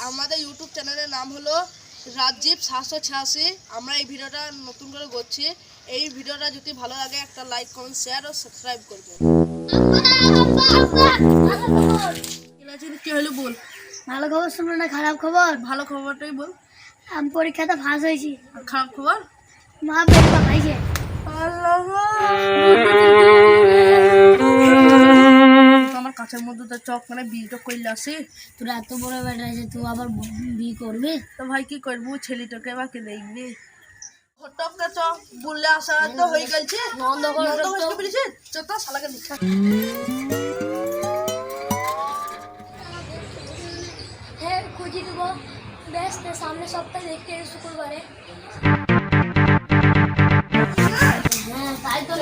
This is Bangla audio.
আমাদের ইউটিউব চ্যানেলের নাম হলো রাজীব 786। আমরা এই ভিডিওটা নতুন করে করছি। এই ভিডিওটা যদি ভালো লাগে একটা লাইক কমেন্ট শেয়ার ও সাবস্ক্রাইব করবেন। কি হলো বল? ভালো খবর শুনবো না খারাপ খবর? ভালো খবরটাই বল। আমি পরীক্ষাতে ফার্স্ট হয়েছি। খারাপ খবর? মা বেশ পাঠাইছে। আমার কাছের মধ্যে তো চক মানে বিয়েটা করলে আসি। তোর এত বড় বেটা আছে, তুই আবার বিয়ে করবি? তো ভাই কি করবো, ছেলেটাকে বা কে দেখবি? হটকা চ বললে আসা তো হয়ে গেছে। নন্দ বুঝতে পেরেছি, চ তো শালাকে দেখা। হ্যাঁ খুঁজি দেবো। বেশ সামনের সপ্তাহে দেখতে শুক্রবারে। হ্যাঁ তাই তো।